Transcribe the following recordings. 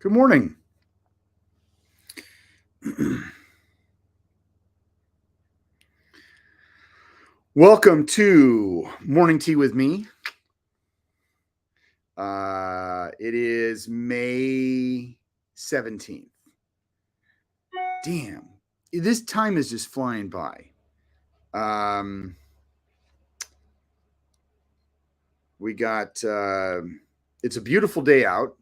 Good morning. Welcome to Morning Tea with me. It is May 17th. Damn, this time is just flying by. We got, it's a beautiful day out.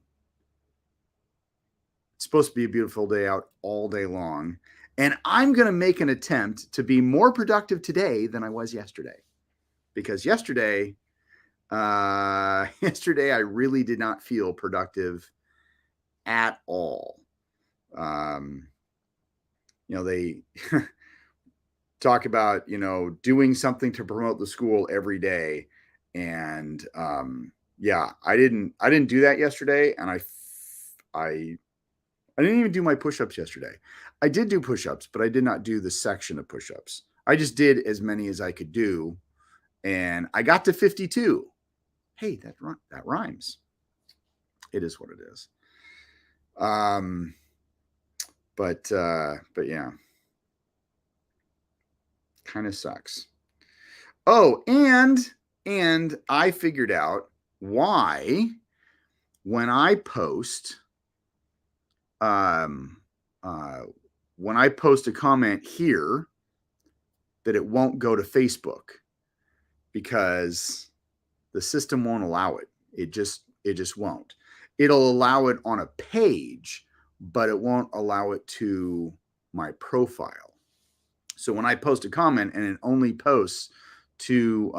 It's supposed to be a beautiful day out all day long. And I'm going to make an attempt to be more productive today than I was yesterday. Because yesterday I really did not feel productive at all. They talk about, doing something to promote the school every day. And I didn't do that yesterday. And I didn't even do my push-ups yesterday. I did do push-ups, but I did not do the section of push-ups. I just did as many as I could do. And I got to 52. Hey, that rhymes. It is what it is. But yeah, kind of sucks. Oh, and I figured out why when I post a comment here that it won't go to Facebook because the system won't allow it. It just won't. It'll allow it on a page, but it won't allow it to my profile. So when I post a comment and it only posts to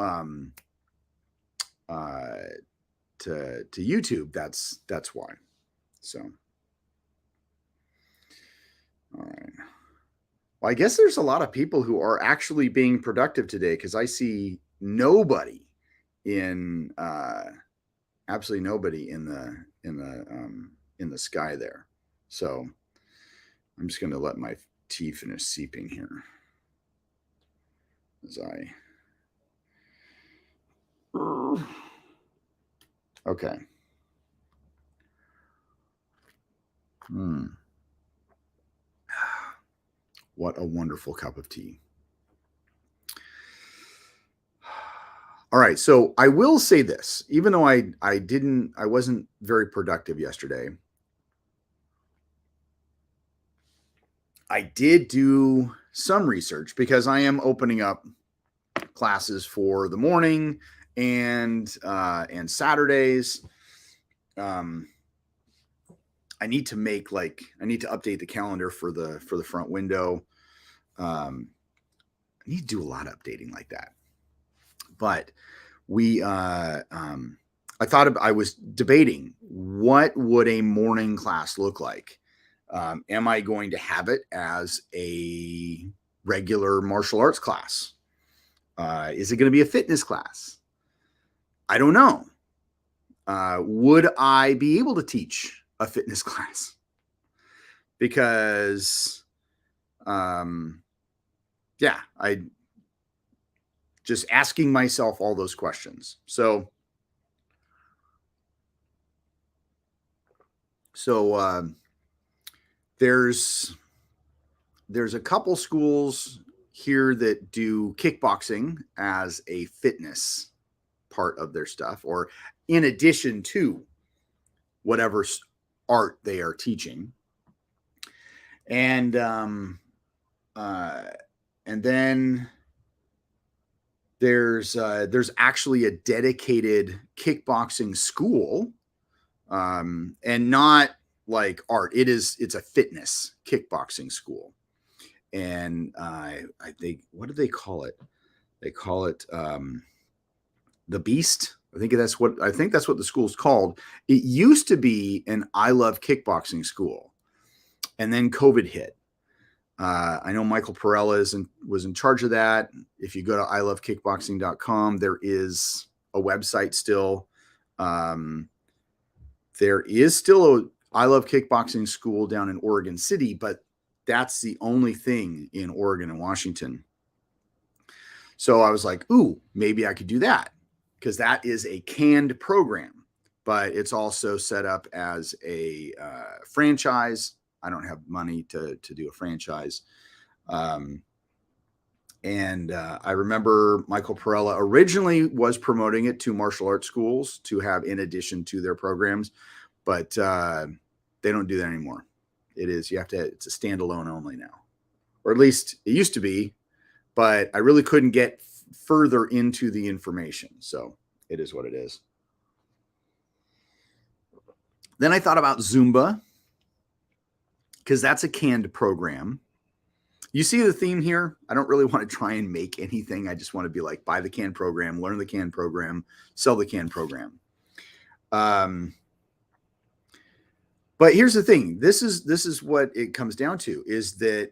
YouTube, that's why. So, all right. Well, I guess there's a lot of people who are actually being productive today because I see nobody in absolutely nobody in the sky there. So I'm just going to let my tea finish seeping here as I. Okay. What a wonderful cup of tea. All right, so I will say this, even though I wasn't very productive yesterday, I did do some research because I am opening up classes for the morning and Saturdays. I need to update the calendar for the front window. I need to do a lot of updating like that. But I was debating what would a morning class look like. Am I going to have it as a regular martial arts class? Is it going to be a fitness class? I don't know. Would I be able to teach a fitness class? Because, I just asking myself all those questions. So there's a couple schools here that do kickboxing as a fitness part of their stuff, or in addition to whatever art they are teaching. And then there's actually a dedicated kickboxing school, and not like art. It's a fitness kickboxing school. And I think, what do they call it? They call it the Beast. I think that's what the school's called. It used to be an I Love Kickboxing school, and then COVID hit. I know Michael Perella was in charge of that. If you go to ilovekickboxing.com, there is a website still. There is still a I Love Kickboxing school down in Oregon City, but that's the only thing in Oregon and Washington. So I was like, ooh, maybe I could do that, because that is a canned program. but it's also set up as a franchise. I don't have money to do a franchise. And I remember Michael Perella originally was promoting it to martial arts schools to have in addition to their programs, but they don't do that anymore. It's a standalone only now, or at least it used to be, but I really couldn't get further into the information. So it is what it is. Then I thought about Zumba, because that's a canned program. You see the theme here? I don't really want to try and make anything. I just want to be like, buy the canned program, learn the canned program, sell the canned program. But here's the thing. This is what it comes down to, is that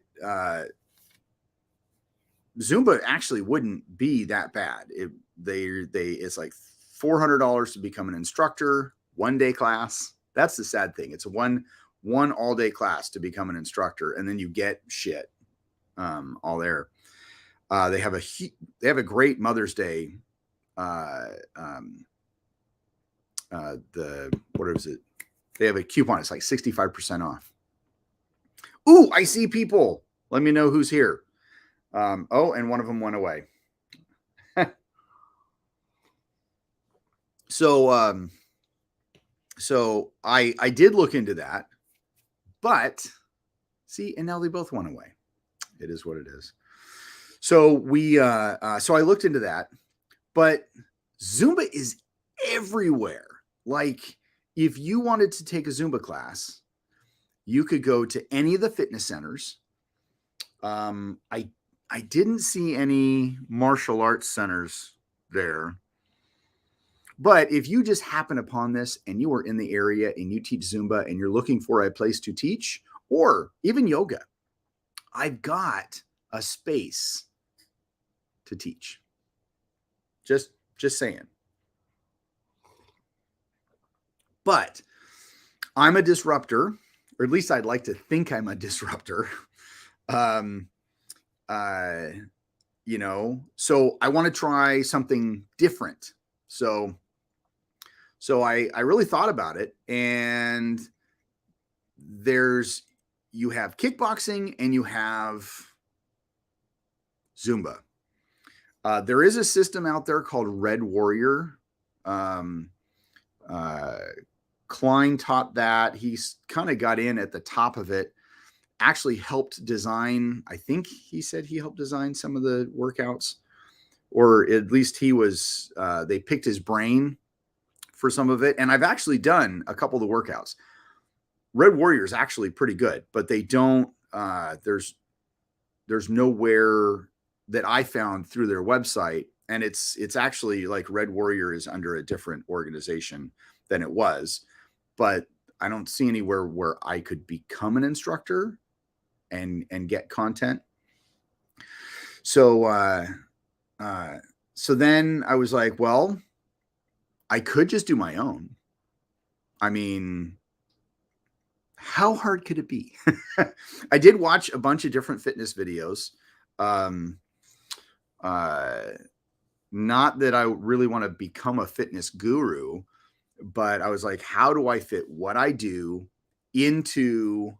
Zumba actually wouldn't be that bad. It's like $400 to become an instructor, 1-day class. That's the sad thing. It's a one all-day class to become an instructor, and then you get shit all there. They have a great Mother's Day. What is it? They have a coupon. It's like 65% off. Ooh, I see people. Let me know who's here. Oh, and one of them went away. So I did look into that, but see, and now they both went away. It is what it is. So so I looked into that, but Zumba is everywhere. Like, if you wanted to take a Zumba class, you could go to any of the fitness centers. I didn't see any martial arts centers there. But if you just happen upon this and you are in the area and you teach Zumba and you're looking for a place to teach, or even yoga, I've got a space to teach. Just saying. But I'm a disruptor, or at least I'd like to think I'm a disruptor. So I want to try something different. So I really thought about it, and you have kickboxing and you have Zumba. There is a system out there called Red Warrior. Klein taught that. He's kind of got in at the top of it, actually helped design. I think he said he helped design some of the workouts, or at least they picked his brain for some of it. And I've actually done a couple of the workouts. Red Warrior is actually pretty good, but they don't, there's nowhere that I found through their website. And it's actually like Red Warrior is under a different organization than it was, but I don't see anywhere where I could become an instructor and get content. So then I was like, well, I could just do my own. I mean, how hard could it be? I did watch a bunch of different fitness videos. Not that I really want to become a fitness guru, but I was like, how do I fit what I do into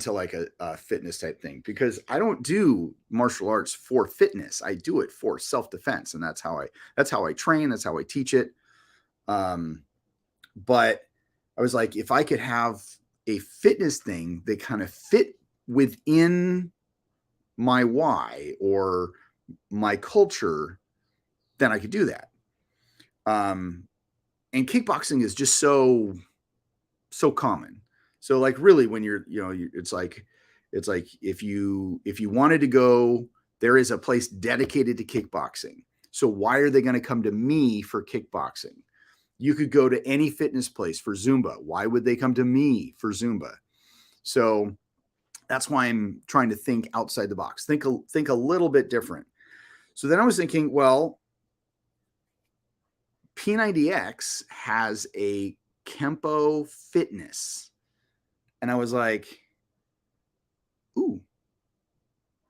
like a fitness type thing? Because I don't do martial arts for fitness. I do it for self-defense. And that's how I train. That's how I teach it. But I was like, if I could have a fitness thing that kind of fit within my why or my culture, then I could do that. And kickboxing is just so common. So like, really, when it's like if you wanted to go, there is a place dedicated to kickboxing. So why are they going to come to me for kickboxing? You could go to any fitness place for Zumba. Why would they come to me for Zumba? So that's why I'm trying to think outside the box, think a little bit different. So then I was thinking, well, P90X has a Kempo Fitness. And I was like, ooh.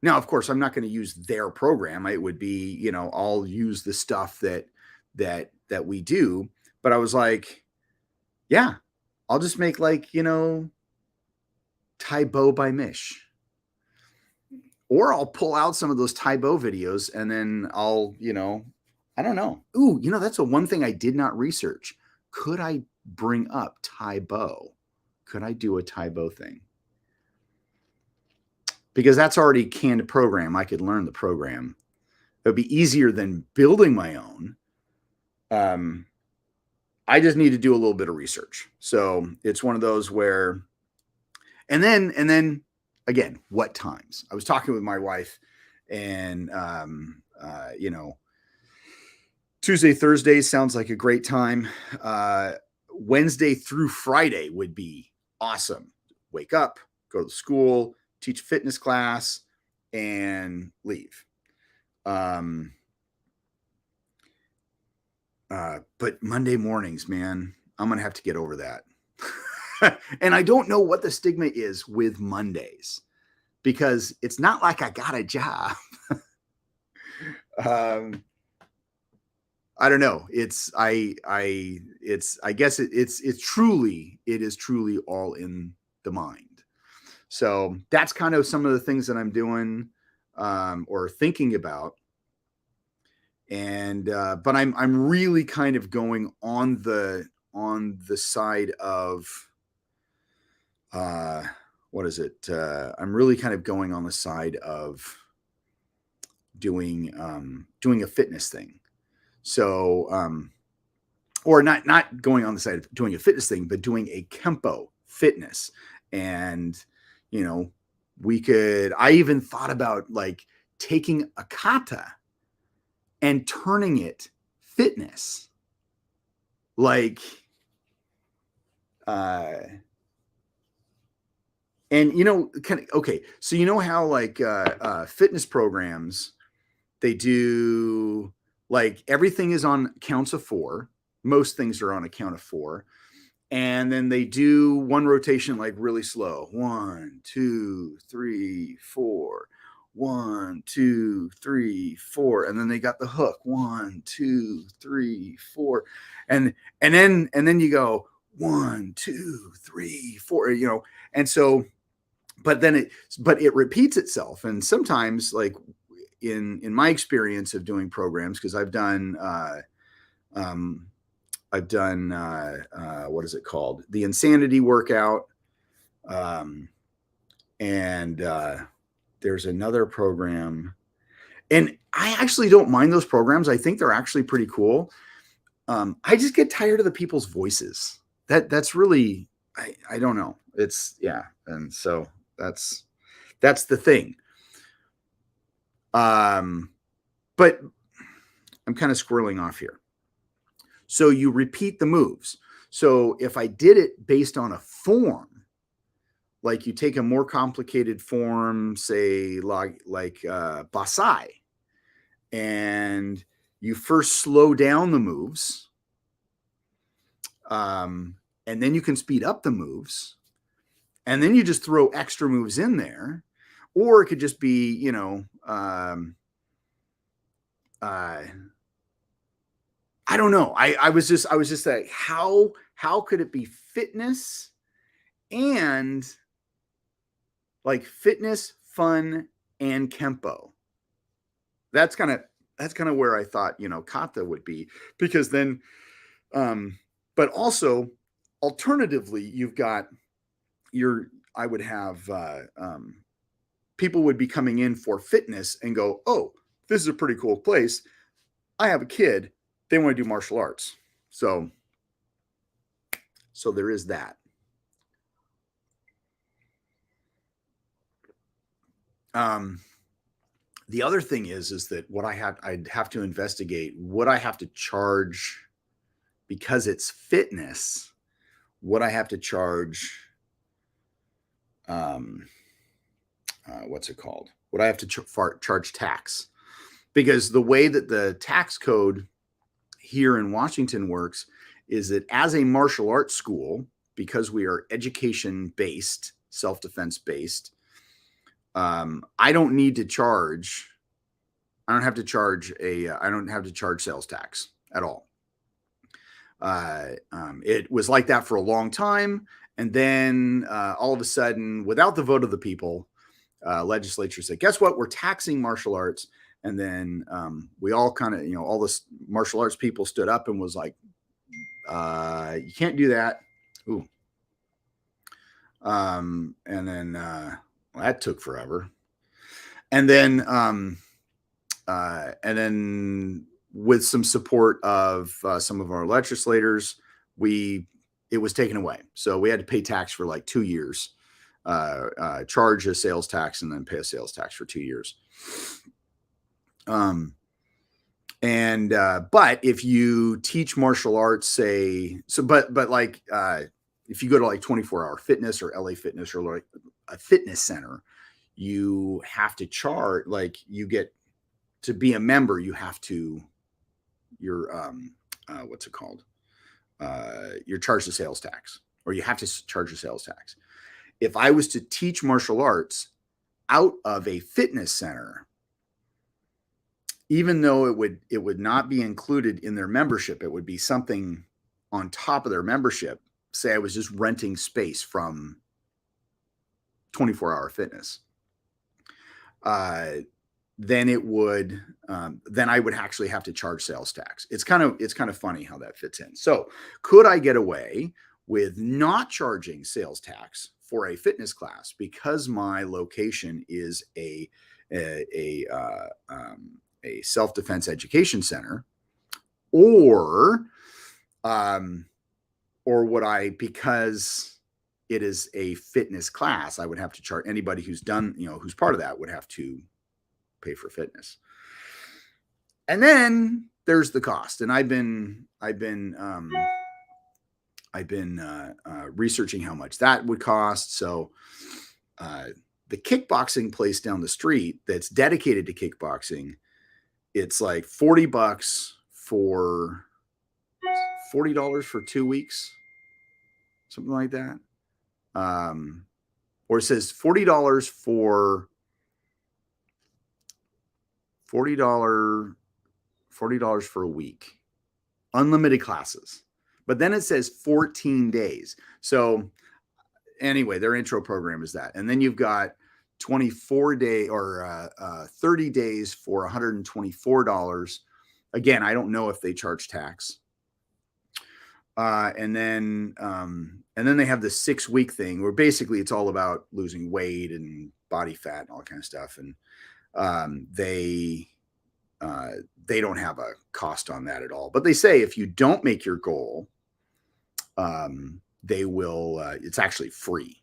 Now, of course, I'm not going to use their program. It would be, I'll use the stuff that that we do. But I was like, yeah, I'll just make like, Tae Bo by Mish. Or I'll pull out some of those Tae Bo videos and then I'll, I don't know. Ooh, that's the one thing I did not research. Could I bring up Tae Bo? Could I do a Tae Bo thing? Because that's already canned program. I could learn the program. It would be easier than building my own. I just need to do a little bit of research. So it's one of those where, and then again, what times? I was talking with my wife, and Tuesday, Thursday sounds like a great time. Wednesday through Friday would be awesome. Wake up, go to school, teach a fitness class, and leave. But Monday mornings, man, I'm going to have to get over that. And I don't know what the stigma is with Mondays, because it's not like I got a job. I don't know. I guess it is truly all in the mind. So that's kind of some of the things that I'm doing, or thinking about. And, but I'm really kind of going on the side of, what is it? I'm really kind of going on the side of doing a fitness thing. So, or not going on the side of doing a fitness thing, but doing a Kempo fitness. And, I even thought about like taking a kata and turning it fitness. Like, and okay, so how like fitness programs, they do like everything is on counts of 4. Most things are on a count of 4. And then they do one rotation like really slow. 1, 2, 3, 4. 1, 2, 3, 4. And then they got the hook. 1, 2, 3, 4. And then you go 1, 2, 3, 4, and so, but it repeats itself. And sometimes, like in my experience of doing programs, because I've done what is it called? The Insanity Workout. And there's another program, and I actually don't mind those programs. I think they're actually pretty cool. I just get tired of the people's voices. That's really, I don't know. It's, yeah. And so that's the thing. But I'm kind of squirreling off here. So you repeat the moves. So if I did it based on a form, like you take a more complicated form, say like Basai, and you first slow down the moves, and then you can speed up the moves, and then you just throw extra moves in there. Or it could just be, I don't know. I was just like, how could it be fitness and like fitness, fun, and Kempo? That's kind of where I thought, kata would be, because then, but also alternatively, you've got I would have, people would be coming in for fitness and go, oh, this is a pretty cool place. I have a kid. They want to do martial arts. So there is that. The other thing is that I'd have to investigate what I have to charge, because it's fitness, what I have to charge, what's it called? What I have to charge tax, because the way that the tax code here in Washington works is that as a martial arts school, because we are education based, self-defense based, I don't have to charge sales tax at all. It was like that for a long time. And then all of a sudden, without the vote of the people, legislature said, guess what? We're taxing martial arts. And then we all kind of, all the martial arts people stood up and was like, you can't do that. Ooh. And then well, that took forever. And then with some support of some of our legislators, it was taken away. So we had to pay tax for like 2 years, charge a sales tax, and then pay a sales tax for 2 years. But if you teach martial arts, if you go to like 24-hour fitness or LA Fitness or like a fitness center, you have to charge, like you get to be a member, you have to, what's it called? You're charged a sales tax, or you have to charge a sales tax. If I was to teach martial arts out of a fitness center, even though it would not be included in their membership, it would be something on top of their membership. Say I was just renting space from 24-hour fitness. Then I would actually have to charge sales tax. It's kind of funny how that fits in. So could I get away with not charging sales tax for a fitness class because my location is a self-defense education center, or would I, because it is a fitness class, I would have to charge anybody who's done, who's part of that would have to pay for fitness. And then there's the cost. And I've been researching how much that would cost. So the kickboxing place down the street that's dedicated to kickboxing, it's like $40 for $40 for 2 weeks, something like that. Or it says $40 for a week, unlimited classes. But then it says 14 days. So anyway, their intro program is that. And then you've got 24-day or 30 days for $124. Again, I don't know if they charge tax. And then they have the 6-week thing where basically it's all about losing weight and body fat and all that kind of stuff. And they don't have a cost on that at all. But they say if you don't make your goal, they will. It's actually free.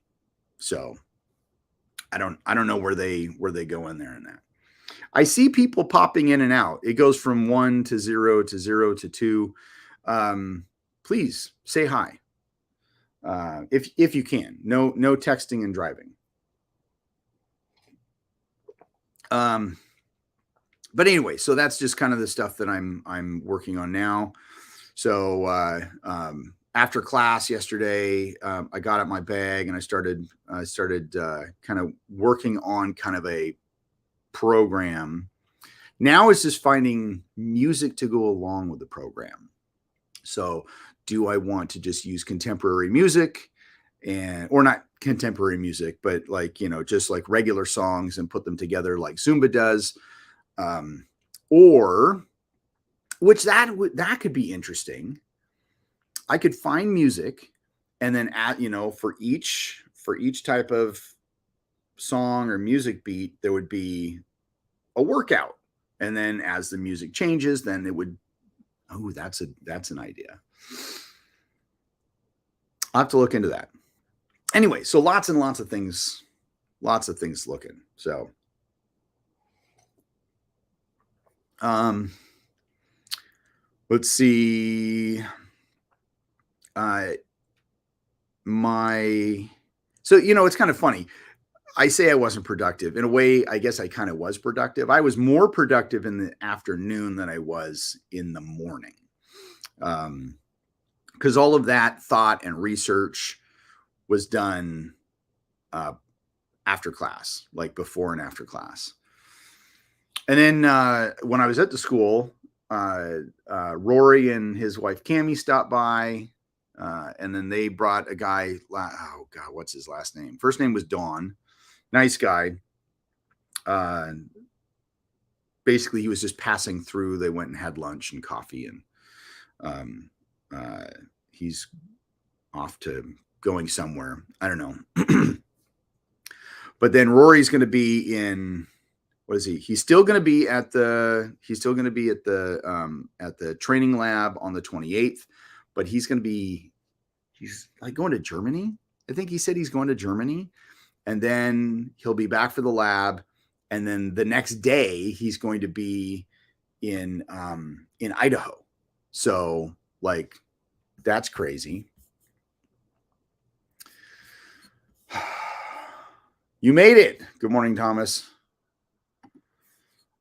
So I don't know where they go in there in that. I see people popping in and out. It goes from 1 to 0 to 0 to 2. Please say hi if you can. No texting and driving. But anyway, so that's just kind of the stuff that I'm working on now. So after class yesterday, I got out my bag and I started kind of working on kind of a program. Now it's just finding music to go along with the program. So do I want to just use contemporary music or not contemporary music, but like, just like regular songs and put them together like Zumba does? Or which that could be interesting. I could find music and then add, for each type of song or music beat, there would be a workout. And then as the music changes, then it would, that's an idea. I'll have to look into that. Anyway, so lots and lots of things looking. So, let's see. So, it's kind of funny. I say I wasn't productive. In a way, I guess I kind of was productive. I was more productive in the afternoon than I was in the morning. Because all of that thought and research was done after class, like before and after class. And then when I was at the school, Rory and his wife Cammie stopped by, and then they brought a guy. Oh God, what's his last name? First name was Don. Nice guy. Basically, he was just passing through. They went and had lunch and coffee, and he's off to going somewhere. I don't know. But then Rory's going to be in. What is he? He's still going to be at the. He's still going to be at the training lab on the 28th, but he's going to be. He's like going to Germany. I think he said he's going to Germany, and then he'll be back for the lab, and then the next day he's going to be in Idaho. So like, that's crazy. You made it. Good morning, Thomas.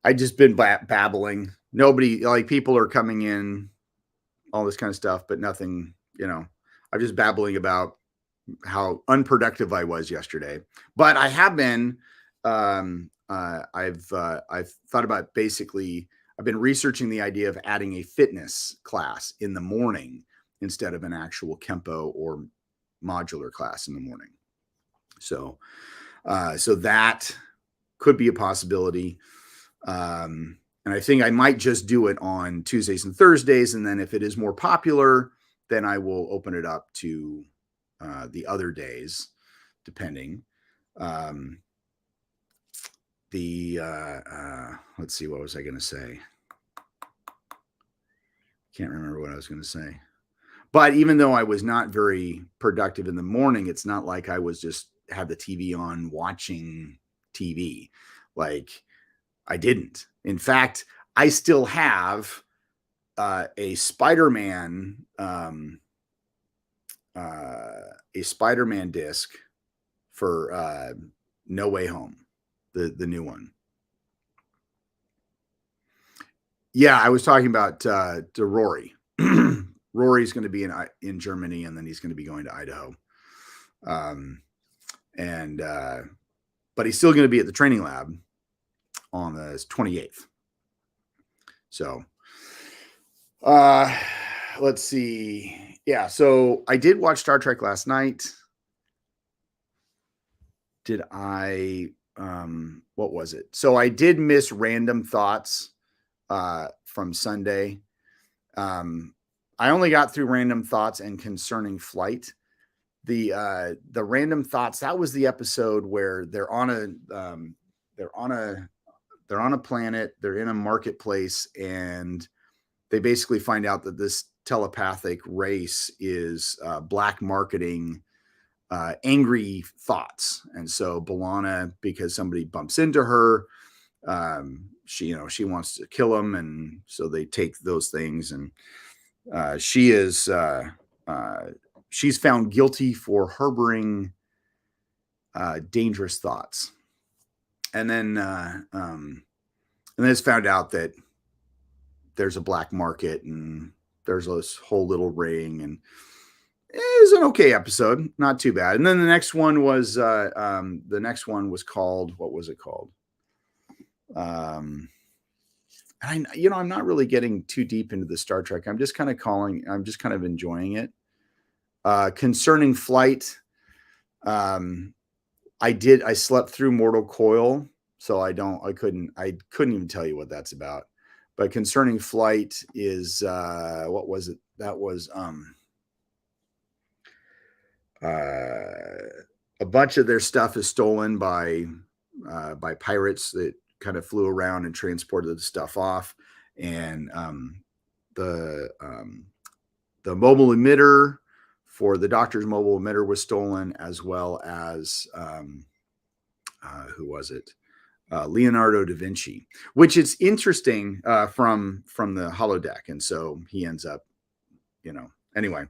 I just been babbling. Nobody, like, people are coming in, all this kind of stuff, but nothing, I'm just babbling about how unproductive I was yesterday. But I have been, I've thought about basically, I've been researching the idea of adding a fitness class in the morning instead of an actual Kempo or modular class in the morning. So that could be a possibility. And I think I might just do it on Tuesdays and Thursdays. And then if it is more popular, then I will open it up to the other days, depending. Let's see, what was I going to say? Can't remember what I was going to say. But even though I was not very productive in the morning, it's not like I was just had the TV on watching TV. Like, I didn't. In fact, I still have a Spider-Man disc for No Way Home, the new one. Yeah, I was talking about to Rory. Rory's going to be in Germany, and then he's going to be going to Idaho. But he's still going to be at the training lab on the 28th. So, let's see. Yeah, so I did watch Star Trek last night. Did I, what was it? So I did miss Random Thoughts from Sunday. I only got through Random Thoughts and Concerning Flight. The Random Thoughts, that was the episode where they're on a planet, they're in a marketplace, and they basically find out that this telepathic race is black marketing angry thoughts. And so B'Elanna, because somebody bumps into her, she wants to kill him, and so they take those things, and she's found guilty for harboring dangerous thoughts. And then it's found out that there's a black market, and there's this whole little ring, and it was an okay episode, not too bad. And then the next one was called, what was it called? I'm not really getting too deep into the Star Trek. I'm just kind of enjoying it. Concerning Flight, I slept through Mortal Coil, so I couldn't even tell you what that's about. But Concerning Flight is what was it? That was a bunch of their stuff is stolen by pirates that kind of flew around and transported the stuff off, and the mobile emitter for the Doctor's mobile emitter was stolen, as well as who was it? Leonardo da Vinci, which is interesting from the holodeck, and so he ends up, anyway.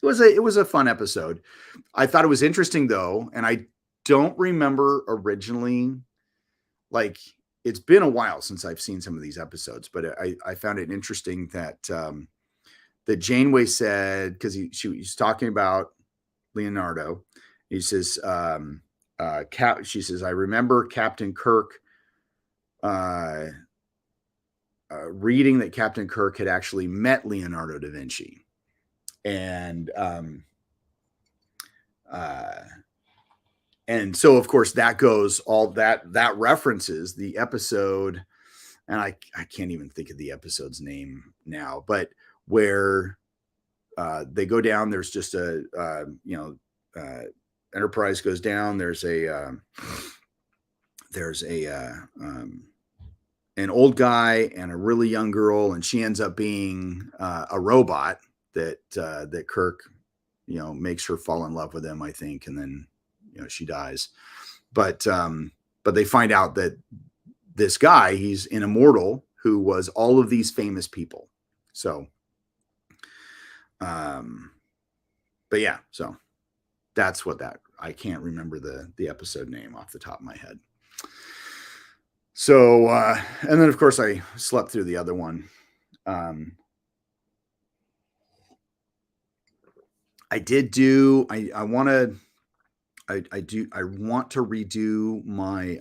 It was a fun episode. I thought it was interesting though, and I don't remember originally. Like, it's been a while since I've seen some of these episodes, but I found it interesting that that Janeway said, because she was talking about Leonardo. He says, she says, I remember Captain Kirk reading that Captain Kirk had actually met Leonardo da Vinci. And so of course that goes all that references the episode, and I can't even think of the episode's name now, but where they go down, there's just a Enterprise goes down, there's an old guy and a really young girl, and she ends up being a robot that Kirk, makes her fall in love with him, I think, and then she dies. But they find out that this guy, he's an immortal who was all of these famous people. So, but yeah, so that's what I can't remember the episode name off the top of my head. So, and then of course I slept through the other one. I did do, I want to redo my,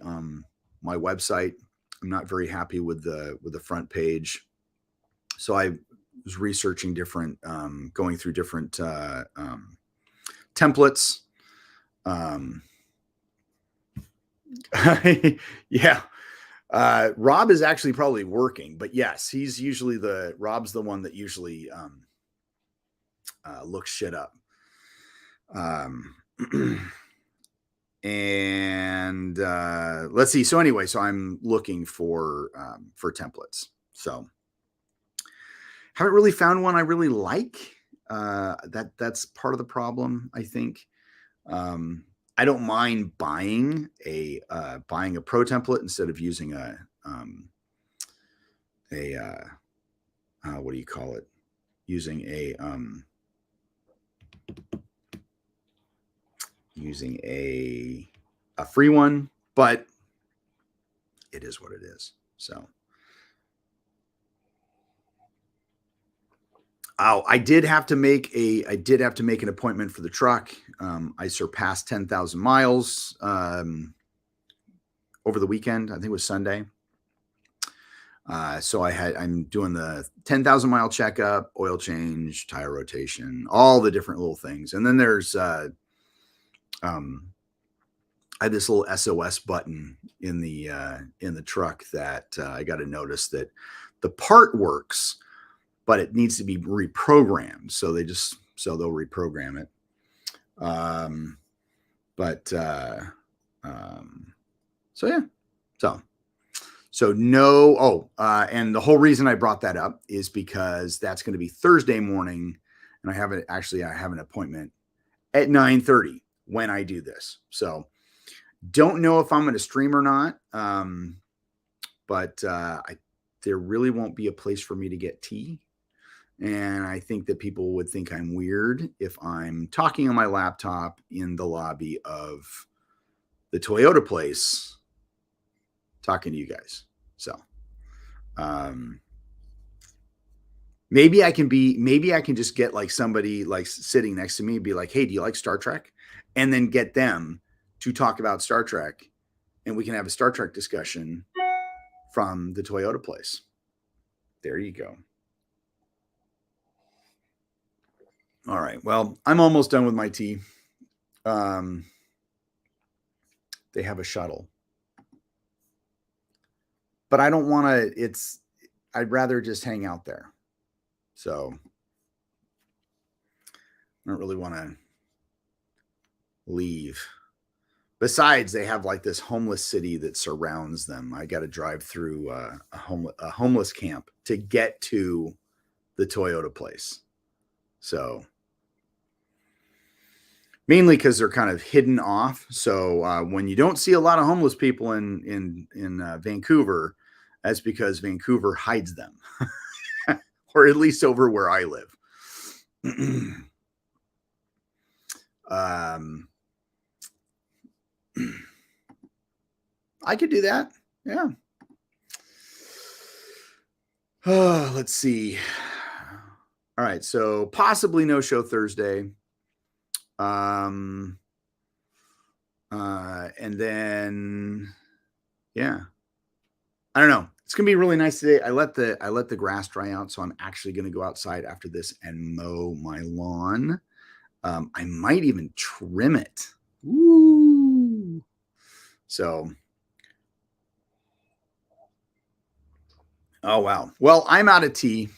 my website. I'm not very happy with the front page. So I was researching different, going through different, templates. Yeah. Rob is actually probably working, but yes, he's usually Rob's the one that usually, looks shit up. And let's see. So anyway, so I'm looking for templates. So haven't really found one I really like. That's part of the problem, I think. I don't mind buying a pro template instead of using a what do you call it? Using a free one, but it is what it is. So, I did have to make an appointment for the truck. I surpassed 10,000 miles over the weekend. I think it was Sunday. So I'm doing the 10,000 mile checkup, oil change, tire rotation, all the different little things. And then there's, I have this little SOS button in the truck that I got to notice that the part works, but it needs to be reprogrammed. So they'll reprogram it. So yeah, so no. And the whole reason I brought that up is because that's going to be Thursday morning, and I have an appointment at 9:30 when I do this. So don't know if I'm going to stream or not. But there really won't be a place for me to get tea. And I think that people would think I'm weird if I'm talking on my laptop in the lobby of the Toyota place, talking to you guys. So, maybe I can just get like somebody like sitting next to me and be like, hey, do you like Star Trek? And then get them to talk about Star Trek, and we can have a Star Trek discussion from the Toyota place. There you go. All right. Well, I'm almost done with my tea. They have a shuttle, but I don't want to, I'd rather just hang out there. So I don't really want to leave. Besides, they have like this homeless city that surrounds them. I got to drive through a homeless camp to get to the Toyota place. So mainly because they're kind of hidden off. So when you don't see a lot of homeless people in Vancouver, that's because Vancouver hides them, or at least over where I live. I could do that. Yeah. Let's see. All right. So possibly no show Thursday. And then, yeah. I don't know. It's gonna be really nice today. I let the grass dry out, so I'm actually gonna go outside after this and mow my lawn. I might even trim it. Woo! So, oh wow. Well, I'm out of tea.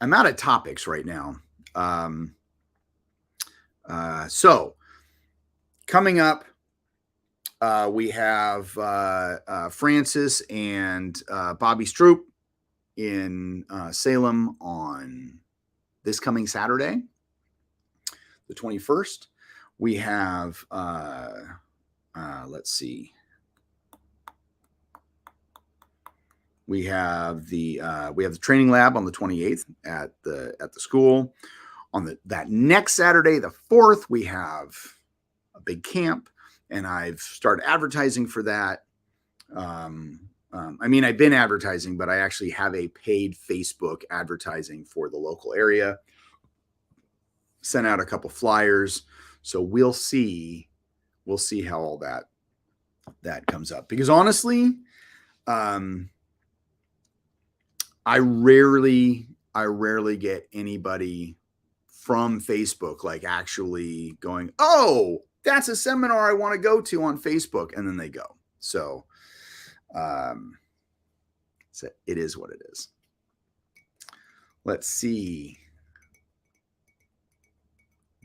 I'm out of topics right now. So coming up, we have Francis and Bobby Stroop in Salem on this coming Saturday, the 21st. We have, let's see. We have the training lab on the 28th at the school. On that next Saturday, the 4th, we have a big camp, and I've started advertising for that. I mean, I've been advertising, but I actually have a paid Facebook advertising for the local area. Sent out a couple flyers, so we'll see how all that comes up. Because honestly, I rarely get anybody from Facebook like actually going, oh, that's a seminar I want to go to on Facebook, and then they go. So it is what it is. Let's see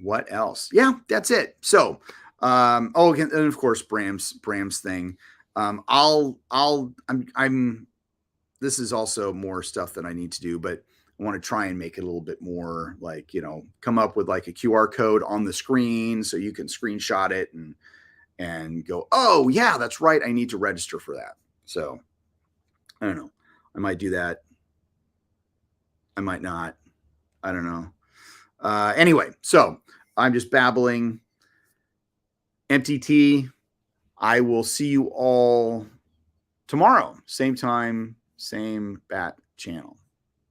what else. Yeah, that's it. So oh, and of course Bram's thing. This is also more stuff that I need to do, but I want to try and make it a little bit more like, come up with like a QR code on the screen so you can screenshot it and go, oh yeah, that's right, I need to register for that. So I don't know. I might do that. I might not. I don't know. Anyway, so I'm just babbling. MTT. I will see you all tomorrow. Same time, same bat channel.